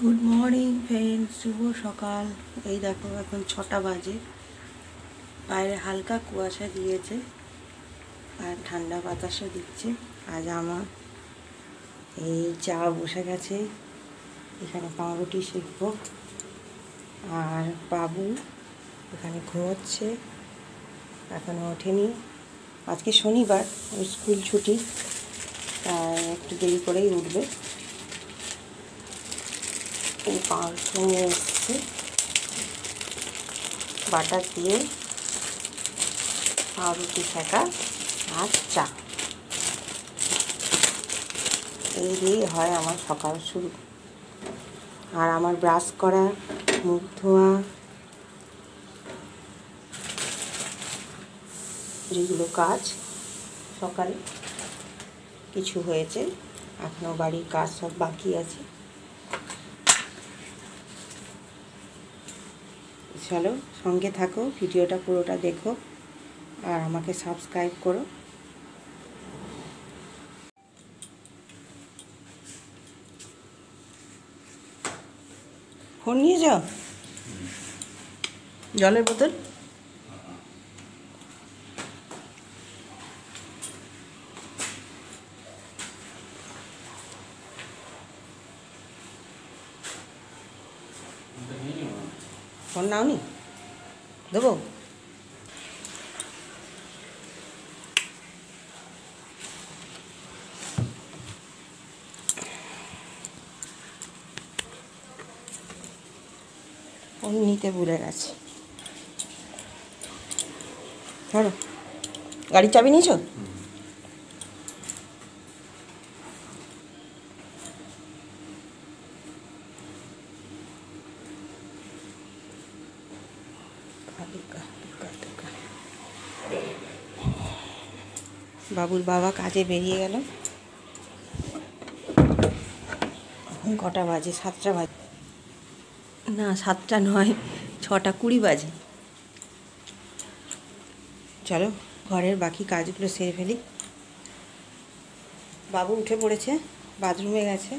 Good morning friends, শুভ সকাল। এই দেখো এখন 6টা বাজে। বাইরে হালকা কুয়াশা দিয়েছে আর ঠান্ডা বাতাসও দিচ্ছে। আজ আমার এই চা বসে গেছে, এখানে পাউরুটি শিখবো। আর বাবু এখানে ঘুমোচ্ছে, এখনও ওঠেনি। আজকে শনিবার, স্কুল ছুটি, তাই একটু দেরি করেই উঠবে। এই পাউরুটি নিয়ে এসছে, বাটার দিয়ে পাউরুটি শেখা আর চা, এই দিয়েই হয় আমার সকাল শুরু। আর আমার ব্রাশ করা, মুখ ধোয়া, যেগুলো কাজ সকালে কিছু হয়েছে, এখনও বাড়ির কাজ সব বাকি আছে। চলো সঙ্গে থাকো, ভিডিওটা পুরোটা দেখো আর আমাকে সাবস্ক্রাইব করো। ফোন নিয়ে যাও, জলের বোতল। ফোন নাওনি, দেবো? ফোন নিতে ভুলে গেছে। ধরো, গাড়ির চাবি নিয়েছো? বাবুর বাবা কাজে বেরিয়ে গেল। এখন কটা বাজে? 7টা বাজে না, 7টা নয়, 6টা 20 বাজে। চলো ঘরের বাকি কাজগুলো সেরে ফেলি। বাবু উঠে পড়েছে, বাথরুমে গেছে।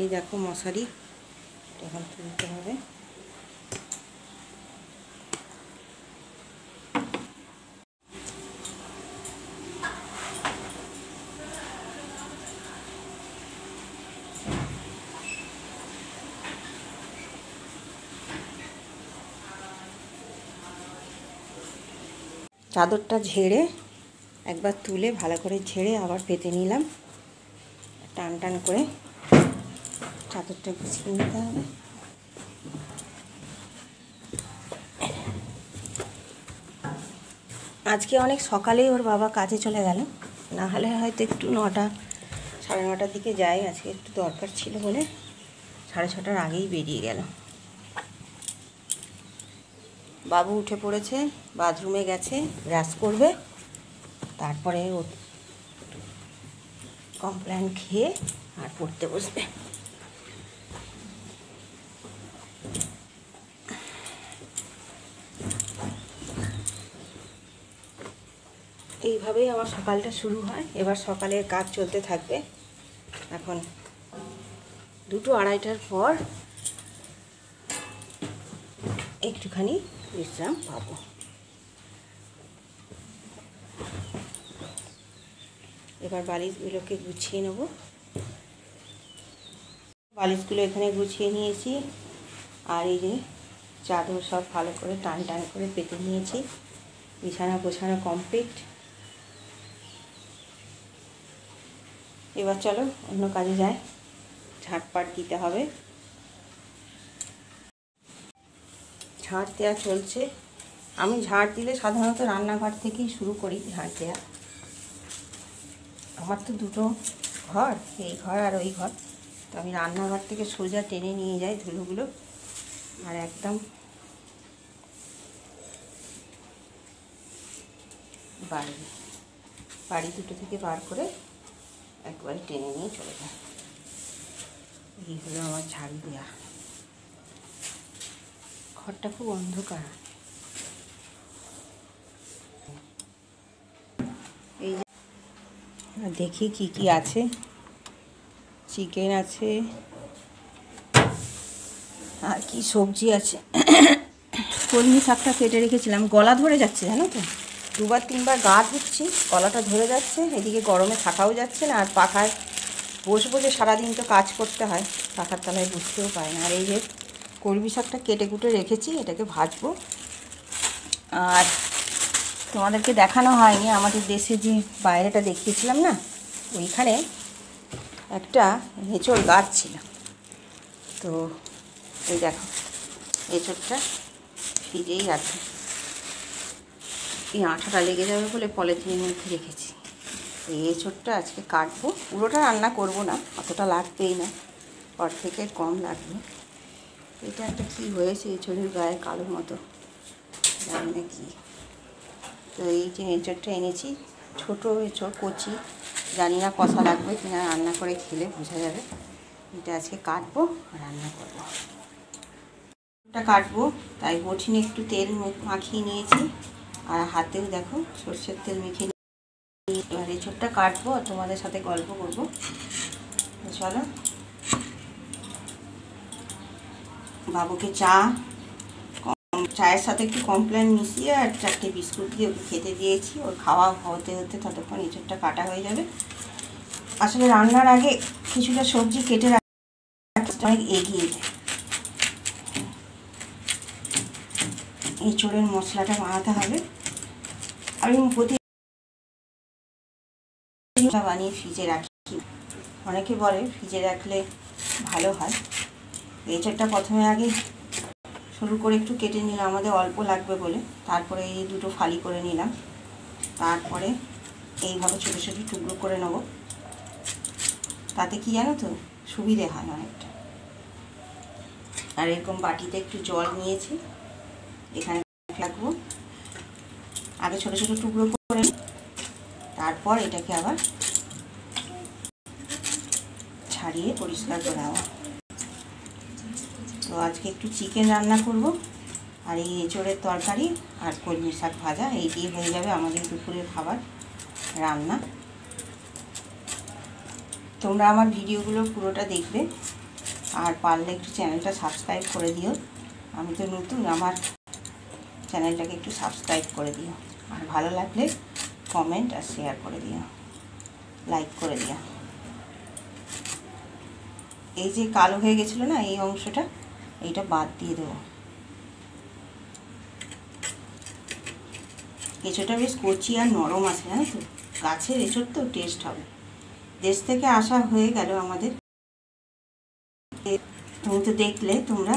এই দেখো মশারি, এখন তুলতে হবে। চাদরটা ঝেড়ে একবার তুলে ভালো করে ঝেড়ে আবার পেতে নিলাম, টান টান করে চাদরটা গুছিয়ে নিতে হবে। আজকে অনেক সকালেই ওর বাবা কাজে চলে গেল, না হলে হয়তো একটু 9টা 9:30টার দিকে যায়। আজকে একটু দরকার ছিল বলে 6:30টার আগেই বেরিয়ে গেল। বাবু উঠে পড়েছে, বাথরুমে গেছে, ব্রাশ করবে, তারপরে ও কমপ্লেন খেয়ে আর পড়তে বসবে। এইভাবেই আমার সকালটা শুরু হয়। এবার সকালের কাজ চলতে থাকবে। এখন 2-2:30টার পর একটুখানি বিশ্রাম পাবো। এবার বালিশগুলোকে গুছিয়ে নেব। বালিশগুলো এখানে গুছিয়ে নিয়েছি, আর এই যে চাদর সব ভালো করে টান টান করে পেতে নিয়েছি। বিছানা গোছানো কমপ্লিট। এবার চলো অন্য কাজে যাই, ঝাঁটপাট দিতে হবে। ঝাঁট দেওয়া চলছে। আমি ঝাঁট দিলে সাধারণত রান্নাঘর থেকেই শুরু করি ঝাঁট দেওয়া। আমার তো দুটো ঘর, এই ঘর আর ওই ঘর, তো আমি রান্নাঘর থেকে সোজা টেনে নিয়ে যাই ধুলোগুলো, আর একদম বাড়ি দুটো থেকে বার করে একবারে টেনে নিয়ে চলে যায়। এই হলো আমার ঝাড়ু দেওয়া। ঘরটা খুব অন্ধকার। এই আর দেখি কি কি আছে। চিকেন আছে আর কি সবজি আছে। কলমি শাকটা কেটে রেখেছিলাম, গলা ধরে যাচ্ছে জানো তো, 2-3 বার গা ধুচ্ছি, গলাটা ধরে যাচ্ছে। এদিকে গরমে থাকাও যাচ্ছে না, আর পাখায় বসে বসে সারাদিন তো কাজ করতে হয়, পাখার তলায় বুঝতেও পায় না। আর এই যে কলমি শাকটা কেটে কুটে রেখেছি, এটাকে ভাজবো। আর তোমাদেরকে দেখানো হয়নি, আমাদের দেশে যে বাইরেটা দেখিয়েছিলাম না, ওইখানে একটা এঁচোড় গাছ ছিল। তো এই দেখো, এঁচোড়টা ফ্রিজেই আছে। এই আঠাটা লেগে যাবে বলে পলিথিনের মধ্যে রেখেছি। এই এঁচোড়টা আজকে কাটবো, পুরোটা রান্না করব না, অতটা লাগবেই না, থেকে কম লাগবে। এটা একটা কী হয়েছে এঁচোড়ের গায়ে কালো মতো, জানি না কি। তো এই যে এঁচোড়টা এনেছি, ছোটো এঁচোড় কচি, জানি না কষা লাগবে কিনা, রান্না করে খেলে বোঝা যাবে। এটা আজকে কাটবো, রান্না করবো। এটা কাটবো তাই বটিনে একটু তেল মাখিয়ে নিয়েছি, আর হাতেও দেখো সরষের তেল মেখে নিয়ে এবার এঁচোড়টা কাটবো আর তোমাদের সাথে গল্প করবো। চলো, বাবুকে চায়ের সাথে একটু কমপ্লেন মিশিয়ে আর 4টে বিস্কুট দিয়ে ওকে খেতে দিয়েছি। ওর খাওয়া হতে হতে ততক্ষণ এঁচোড়টা কাটা হয়ে যাবে। আসলে রান্নার আগে কিছুটা সবজি কেটে রাখতে অনেক এগিয়ে যায়। এঁচোড়ের মশলাটা বানাতে হবে। আমি বানিয়ে ফ্রিজে রাখি, অনেকে বলে ফ্রিজে রাখলে ভালো হয়। এঁচোড়টা প্রথমে আগে সরু করে একটু কেটে নিলাম, আমাদের অল্প লাগবে বলে। তারপরে এই দুটো ফালি করে নিলাম, তারপরে এইভাবে ছোটো ছোটো টুকরো করে নেব। তাতে কি জানো তো, সুবিধে হয় অনেকটা। আর এরকম বাটিতে একটু জল নিয়েছি, এখানে রাখবো। আগে ছোটো ছোটো টুকরো করে, তারপর এটাকে আবার ছাড়িয়ে পরিষ্কার করে নেব। তো আজকে একটু চিকেন রান্না করব, আর এই এঁচোড়ের তরকারি আর কলমি শাক ভাজা, এই দিয়ে হয়ে যাবে আমাদের দুপুরের খাবার রান্না। তোমরা আমার ভিডিওগুলো পুরোটা দেখবে, আর পারলে একটু চ্যানেলটা সাবস্ক্রাইব করে দিও। আমি তো নতুন, আমার চ্যানেলটাকে একটু সাবস্ক্রাইব করে দিও। আর ভালো লাগলে কমেন্ট আর শেয়ার করে দিও, লাইক করে দিও। এই যে কালো হয়ে গেছিলো না এই অংশটা, এইটা বাদ দিয়ে দেবো। এঁচোড়টা বেশ কচি আর নরম আছে জানো তো, গাছের এঁচোড় তো টেস্ট হবে। দেশ থেকে আসা হয়ে গেল আমাদের। তুমি তো দেখলে তোমরা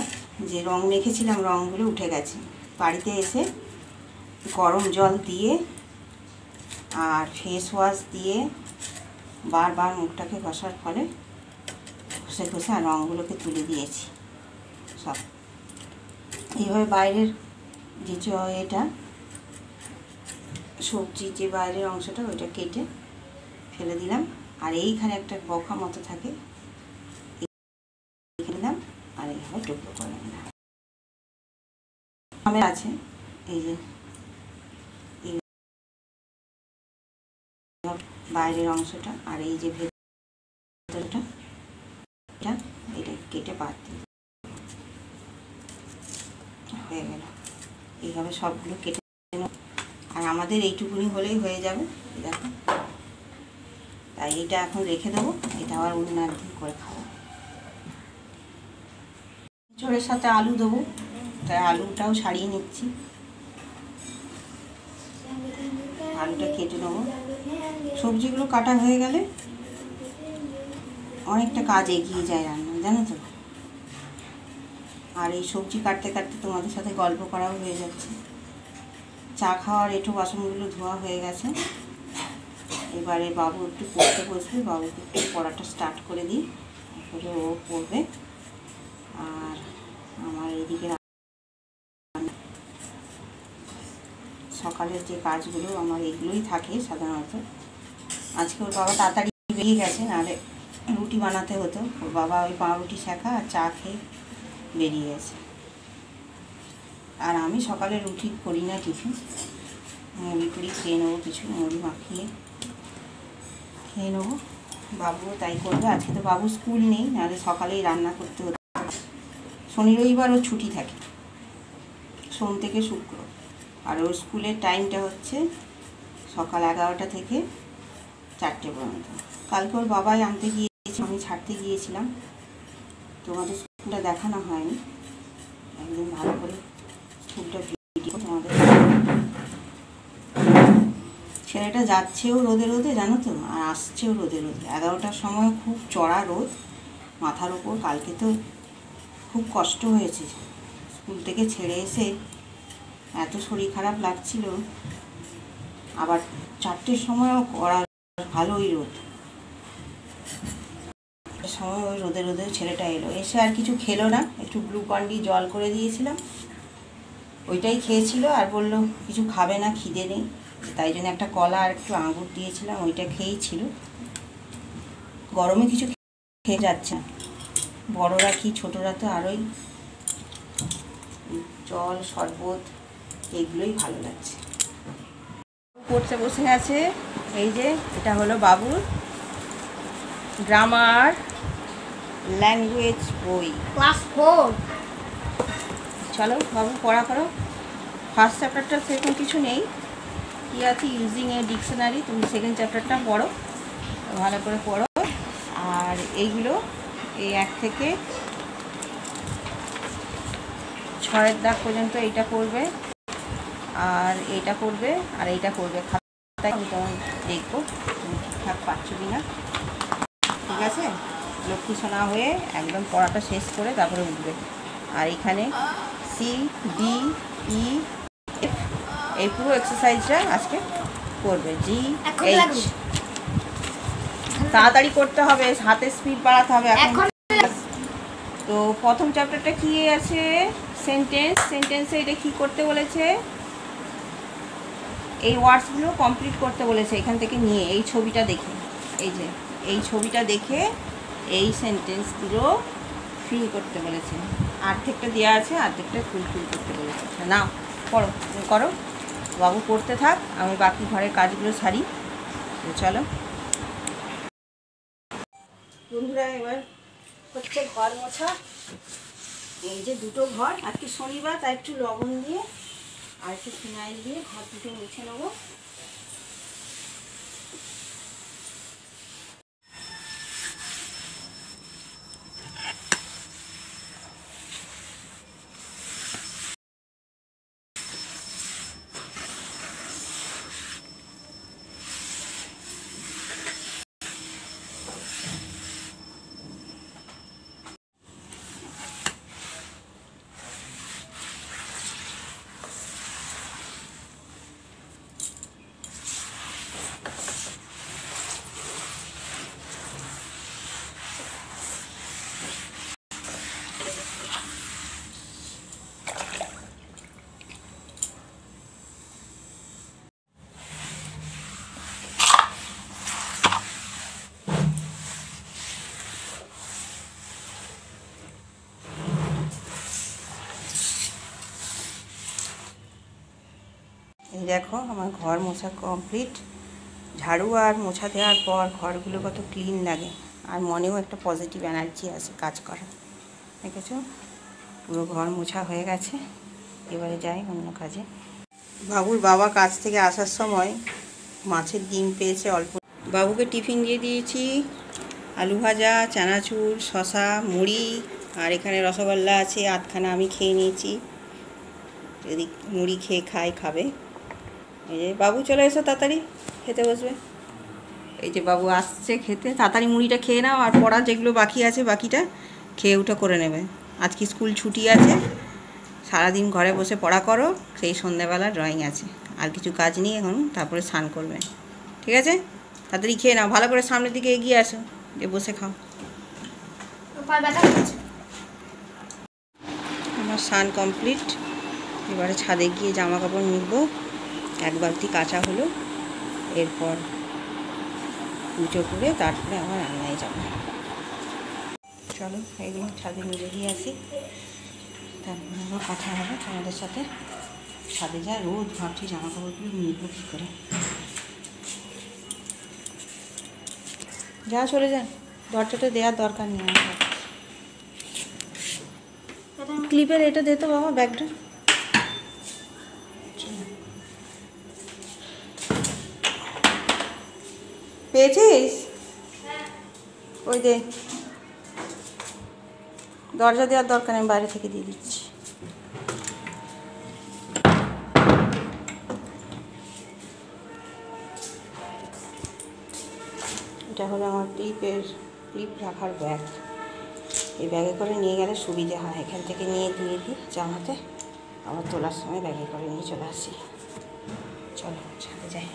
যে রং মেখেছিলাম, রঙগুলো উঠে গেছে। বাড়িতে এসে গরম জল দিয়ে আর ফেস ওয়াশ দিয়ে বারবার মুখটাকে ঘষার ফলে ঘষে ঘষে আর রঙগুলোকে তুলে দিয়েছি সব। এইভাবে বাইরের যে এটা সবজি যে বাইরের অংশটা, ওইটা কেটে ফেলে দিলাম। আর এইখানে একটা বখা মতো থাকে, দিলাম আর এইভাবে টুকরো করে নিলাম। আমার আছে এই যে বাইরের অংশটা, আর এই যে ভেতরটা, এটা কেটে বাদ দিই, হয়ে গেল। এইভাবে সবগুলো কেটে, আর আমাদের এইটুকুনি হলেই হয়ে যাবে। দেখো, তাই এটা এখন রেখে দেবো, এটা আবার অন্য একদিন করে খাবো। এঁচোড়ের সাথে আলু দেবো, তাই আলুটাও ছাড়িয়ে নিচ্ছি। আলুটা কেটে নেবো। সবজিগুলো কাটা হয়ে গেলে অনেকটা কাজ এগিয়ে যায় রান্না, জানো তো। আর এই সবজি কাটতে কাটতে তোমাদের সাথে গল্প করাও হয়ে যাচ্ছে। চা খাওয়ার এঁটো বাসনগুলো ধোয়া হয়ে গেছে। এবারে বাবু একটু পড়তে বসবে, বাবুকে একটু পড়াটা স্টার্ট করে দিই, তারপরে ও পড়বে। আর আমার এইদিকে সকালের যে কাজগুলো আমার এগুলোই থাকে সাধারণত। আজকে ওর বাবা তাড়াতাড়ি বেরিয়ে গেছে, নাহলে রুটি বানাতে হতো। ওর বাবা ওই পাউরুটি শেখা আর চা খেয়ে বেরিয়ে গেছে। আর আমি সকালে রুটি করি না, টিফিন মুড়ি টুড়ি খেয়ে নেবো, কিছু মুড়ি মাখিয়ে খেয়ে নেবো। বাবুও তাই করবে। আজকে তো বাবু স্কুল নেই, নাহলে সকালেই রান্না করতে হতো। শনি রবিবার ওর ছুটি থাকে, সোম থেকে শুক্র। আর ওর স্কুলের টাইমটা হচ্ছে সকাল 11টা থেকে 4টে পর্যন্ত। কালকে ওর বাবাই আনতে গিয়েছে, আমি ছাড়তে গিয়েছিলাম। তোমাদের স্কুলটা দেখানো হয়নি, একদম ভালো করে স্কুলটা ভিডিও তোমাদের। ছেলেটা যাচ্ছেও রোদে রোদে, জানো তো, আর আসছেও রোদে রোদে। 11টার সময় খুব চড়া রোদ মাথার ওপর। কালকে তো খুব কষ্ট হয়েছে, স্কুল থেকে ছেড়ে এসে এত শরীর খারাপ লাগছিল। আবার 4টের সময়ও কড়া ভালোই রোদ, সময় ওই রোদে রোদে ছেলেটা এলো। এসে আর কিছু খেলো না, একটু গ্লুকন-ডি জল করে দিয়েছিলাম, ওইটাই খেয়েছিল। আর বললো কিছু খাবে না, খিদে নেই। তাই জন্য একটা কলা আর একটু আঙুর দিয়েছিলাম, ওইটা খেয়েই ছিল। গরমে কিছু খেয়ে যাচ্ছে না। বড়রা কি, ছোটরা তো আরোই জল শরবত এগুলোই ভালো লাগছে। পড়তে বসে আছে। এই যে এটা হলো বাবুর গ্রামার ল্যাঙ্গুয়েজ বই, ক্লাস 4। চলো বাবু পড়া করো। ফার্স্ট চ্যাপ্টারটা সেরকম কিছু নেই, কী আছে ইউজিং এ ডিকশনারি। তুমি সেকেন্ড চ্যাপ্টারটা পড়ো, ভালো করে পড়ো। আর এইগুলো এই 1 থেকে 6 দাগ পর্যন্ত এইটা পড়বে, আর এইটা পড়বে, আর এইটা পড়বে। খাতায় আমি তোমার দেখবো তুমি ঠিকঠাক পাচ্ছ কি না, ঠিক আছে? লক্ষ্মী সোনা হয়ে একদম পড়াটা শেষ করে তারপরে উঠবে। আর এখানে সি ডি ই এফ এই পুরো এক্সারসাইজটা আজকে করবে। জি এইচ তাড়াতাড়ি করতে হবে, হাতে স্পিড বাড়াতে হবে এখন। তো প্রথম চ্যাপ্টারটা কি আছে? সেন্টেন্স। সেন্টেন্সে এটা কী করতে বলেছে? এই ওয়ার্ডসগুলো কমপ্লিট করতে বলেছে। এখান থেকে নিয়ে এই ছবিটা দেখে, এই যে এই ছবিটা দেখে এই সেন্টেন্সগুলো ফিল করতে বলেছে। অর্ধেকটা দেওয়া আছে, অর্ধেকটা ফুলফিল করতে বলেছে। নাও পড়ো, করো, বাবু পড়তে থাক, আমি বাকি ঘরের কাজগুলো সারি। চলো বন্ধুরা, এবার হচ্ছে ঘর মোছা। এই যে দুটো ঘর, আজকে শনিবার, তাই একটু লবণ দিয়ে আর একটু ফিনাইল দিয়ে ঘর দুটো মুছে নেবো। এই দেখো আমার ঘর মোছা কমপ্লিট। ঝাড়ু আর মোছা দেওয়ার পর ঘরগুলো কত ক্লিন লাগে, আর মনেও একটা পজিটিভ এনার্জি আসে কাজ করা। দেখেছো, পুরো ঘর মোছা হয়ে গেছে। এবারে যাই অন্য কাজে। বাবুর বাবা কাজ থেকে আসার সময় মাছের ডিম পেয়েছে অল্প। বাবুকে টিফিন দিয়ে দিয়েছি, আলু ভাজা, চানাচুর, শশা, মুড়ি, আর এখানে রসগোল্লা আছে, আধখানা আমি খেয়ে নিয়েছি। যদি মুড়ি খেয়ে খাবে। এই যে বাবু চলে এসো, তাড়াতাড়ি খেতে বসবে। এই যে বাবু আসছে খেতে, তাড়াতাড়ি মুড়িটা খেয়ে নাও, আর পড়া যেগুলো বাকি আছে বাকিটা খেয়ে উঠে করে নেবে। আজকে স্কুল ছুটি আছে, সারাদিন ঘরে বসে পড়া করো, সেই সন্ধ্যাবেলা ড্রয়িং আছে। আর কিছু কাজ নেই এখন, তারপরে স্নান করবে, ঠিক আছে? তাড়াতাড়ি খেয়ে নাও, ভালো করে সামনের দিকে এগিয়ে আসো, যে বসে খাও। আমার স্নান কমপ্লিট। এবারে ছাদে গিয়ে জামা কাপড় নিব। 1 বালতি কাঁচা হলো, এরপর পুজো করে তারপরে আমার রান্নায় যাব। চলো এগুলো ছাদে নিয়ে গিয়ে আসি, তারপরে আবার কথা হবে তোমাদের সাথে। ছাদে যা রোদ, ভাবছি জামা কাপড়গুলো নিব কী করে। যা চলে যান, দরজাটা দেওয়ার দরকার নেই আমার। ক্লিপের এটা দে তো বাবা, ব্যাগটা। পেয়েছিস? ওই দে, দরজা দেওয়ার দরকার নেই, বাইরে থেকে দিয়ে দিচ্ছি। এটা হলো আমার ক্লিপ রাখার ব্যাগ। এই ব্যাগে করে নিয়ে গেলে সুবিধে হয়, এখান থেকে নিয়ে দিয়ে দিই জামাতে, আবার তোলার সময় ব্যাগে করে নিয়ে চলে আসি। চলো ছাদে যাই।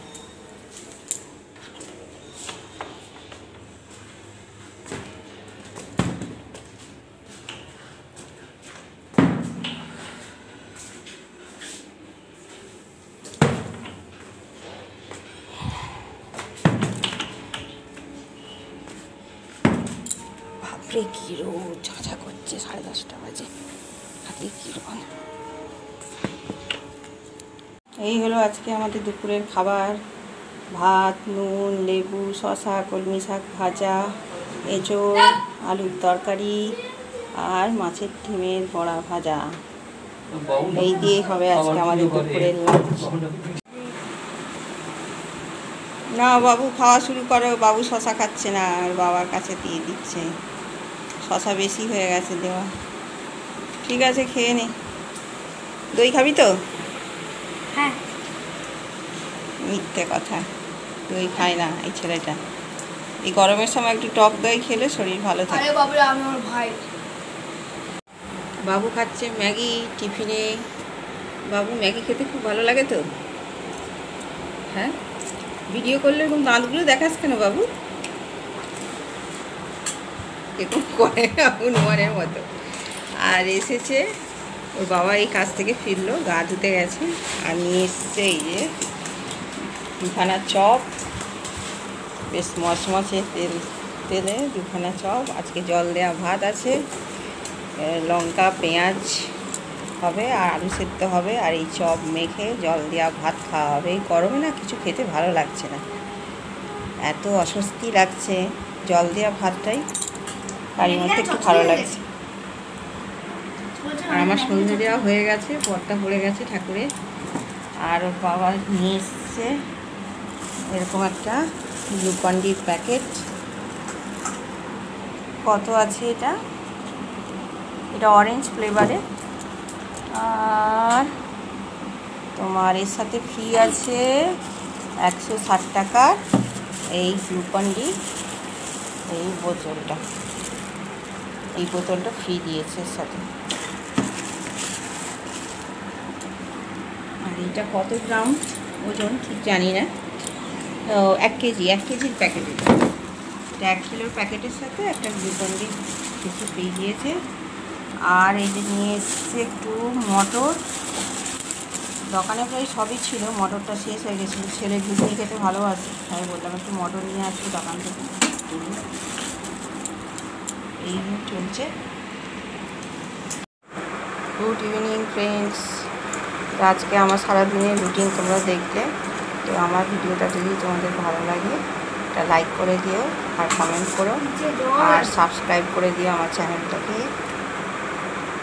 বাপরে কি রোদ, ঝাঁঝা করছে, 10:30 বাজে, হাতে কি রোদ। এই হলো আজকে আমাদের দুপুরের খাবার। ভাত, নুন, লেবু, শসা, কলমি শাক ভাজা, এঁচোড়, আলুর তরকারি আর মাছের ডিমের বড়া ভাজা। এই দিয়ে হবে আজকে আমাদের দুপুরের লাঞ্চ। না বাবু খাওয়া শুরু করো, বাবু শসা খাচ্ছে না, আর বাবার কাছে দিয়ে দিচ্ছে। শসা বেশি হয়ে গেছে দেওয়া। ঠিক আছে, খেয়ে নে। দই খাবি তো? হ্যাঁ। মিথ্যে কথা, দই খায় না এই ছেলেটা। এই গরমের সময় একটু টক দই খেলে শরীর ভালো থাকে। ভাই বাবু খাচ্ছে ম্যাগি টিফিনে। বাবু ম্যাগি খেতে খুব ভালো লাগে তো? হ্যাঁ, ভিডিও করলে এরকম দাঁতগুলো দেখাস কেন বাবু? এরকম করে হনুমানের মতো। আর এসেছে ওর বাবা, এই কাজ থেকে ফিরলো, গা ধুতে গেছে, আর নিয়ে এসছে এই যে দুখানা চপ, বেশ মচমচে তেলে দুখানা চপ। আজকে জল দেওয়া ভাত আছে, লঙ্কা পেঁয়াজ হবে আর আলু সেদ্ধ হবে, আর এই চপ মেখে জল দেওয়া ভাত খাওয়া হবে। এই গরমে না কিছু খেতে ভালো লাগছে না, এত অস্বস্তি লাগছে। জল দেওয়া ভাতটাই বাড়ির মধ্যে একটু ভালো লাগছে। আর আমার সন্ধে দেওয়া হয়ে গেছে, পরটা পড়ে গেছে ঠাকুরে। আর ওর বাবা নিয়ে এসছে এরকম একটা গ্লুকন-ডির প্যাকেট। কত আছে এটা? এটা অরেঞ্জ ফ্লেভারে। আর তোমার এর সাথে ফ্রি আছে 160 টাকার এই গ্লুকন-ডি, এই বোতলটা ফ্রি দিয়েছে এর সাথে। আর এটা কত গ্রাম ওজন ঠিক জানি না। 1 কেজির প্যাকেট। এটা 1 কিলোর প্যাকেটের সাথে একটা গ্লুকন-ডি কিছু ফ্রি দিয়েছে। আর এই যে নিয়ে এসছে একটু মটর। দোকানে প্রায় সবই ছিল, মটরটা শেষ হয়ে গেছিলো। ছেলে ঘুগনি খেতে ভালোবাসে, তাই বললাম একটু মটর নিয়ে আসবো দোকান থেকে। এই চলছে। Good evening friends. তো আজকে আমার সারাদিনের রুটিন তোমরা দেখলে। তো আমার ভিডিওটা যদি তোমাদের ভালো লাগে একটা লাইক করে দিও, আর কমেন্ট করো, আর সাবস্ক্রাইব করে দিও আমার চ্যানেলটাকে।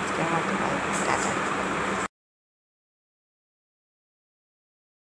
আজকে আমার টাটা।